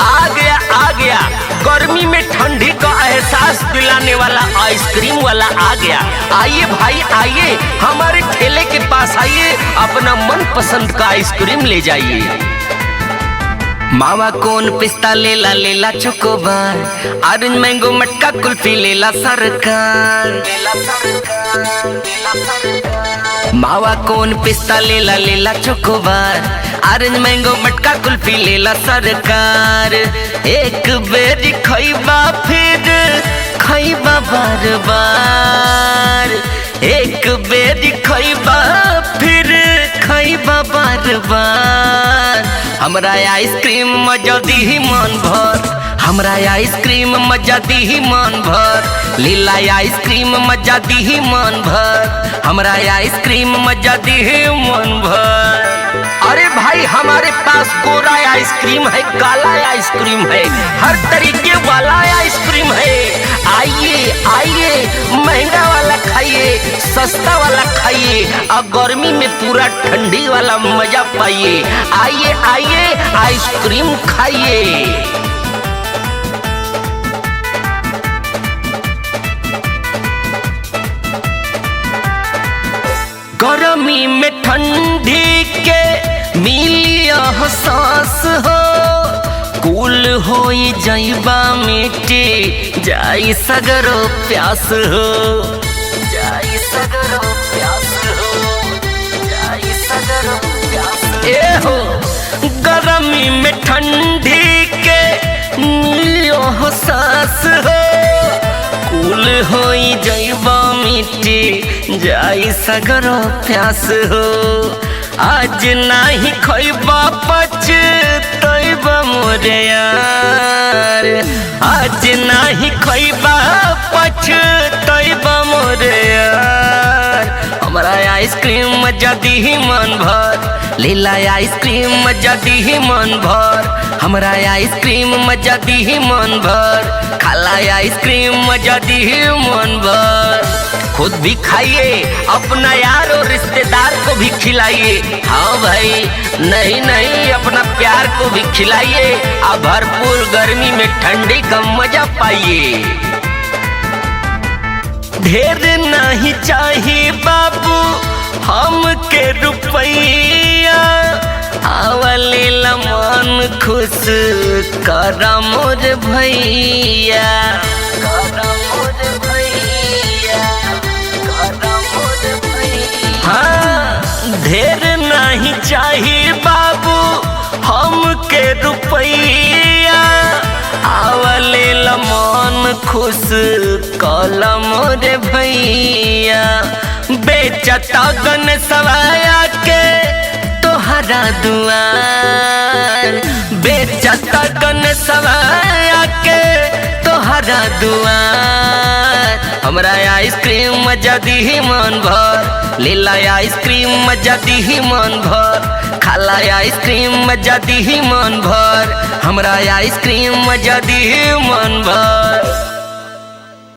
आ गया गर्मी में ठंडी का एहसास दिलाने वाला आइसक्रीम वाला आ गया। आइए भाई आइए, हमारे ठेले के पास आइए, अपना मन पसंद का आइसक्रीम ले जाइए। मावा कोन पिस्ता लेला चोकोबार, ऑरेंज मैंगो मटका कुल्फी लेला सरकार। मावा कोन पिस्ता लेला चोकोबार, ऑरेंज मैंगो मटका कुल्फी लेला सरकार। एक बेरी खइबा फिर खइबा बार बार, एक बेरी खइबा फिर खइबा बार बार। हमरा आइसक्रीम मजा दी मन भर, हमरा आइसक्रीम मजा दी मन भर, लीला आइसक्रीम मजा दी मन भर, हमरा आइसक्रीम मजा दी मन भर। अरे भाई हमारे पास गोरा आइसक्रीम है, काला आइसक्रीम है, हर तरीके वाला आइसक्रीम है। आइए आइए, महंगा वाला खाइए, सस्ता वाला खाइए, और गर्मी में पूरा ठंडी वाला मजा पाइए। आइए आइए, आइसक्रीम खाइए। गर्मी में ठंडी के मिलिया सांस हो, कूल हो जाइबा मिट्टी जाई सगरो प्यास हो, जाई सगरो प्यास हो, जाई सगरो प्यास। ए हो गर्मी में ठंडी के मिलिया सांस हो, कूल हो जाइबा मिट्टी जाई सगरो प्यास हो। आज नाही खइबा पछतइबा मोरे यार, आज नाही खइबा पछतइबा मोरे यार। हमरा आइसक्रीम मजा दी मन भर, लीला आइसक्रीम मजा दी मन भर, हमरा आइसक्रीम मजा दी मन भर, खाला आइसक्रीम मजा दी मन भर। खुद भी खाइए, अपना यार और रिश्तेदार को भी खिलाइए। हाँ भाई, नहीं नहीं, अपना प्यार को भी खिलाइए, और भरपूर गर्मी में ठंडी का मजा पाइए। ढेर नहीं चाहिए बाबू हमके रुपैया, आवले मन खुश कर मोर भैया, कर मोर भैया, कर मोर भैया। हाँ, ढेर नहीं चाहिए बाबू हमके रुपैया, आवले मन खुश कलम रे भैया। बेचता गन सवाया के तोहरा दुआर, बेचता गन सवाया के तोहरा दुआर। हमरा आइसक्रीम मजा दी मन भर, लीला आइसक्रीम मजा दी मन भर, खाला आइसक्रीम मजा दी मन भर, हमरा आइसक्रीम मजा दी मन भर।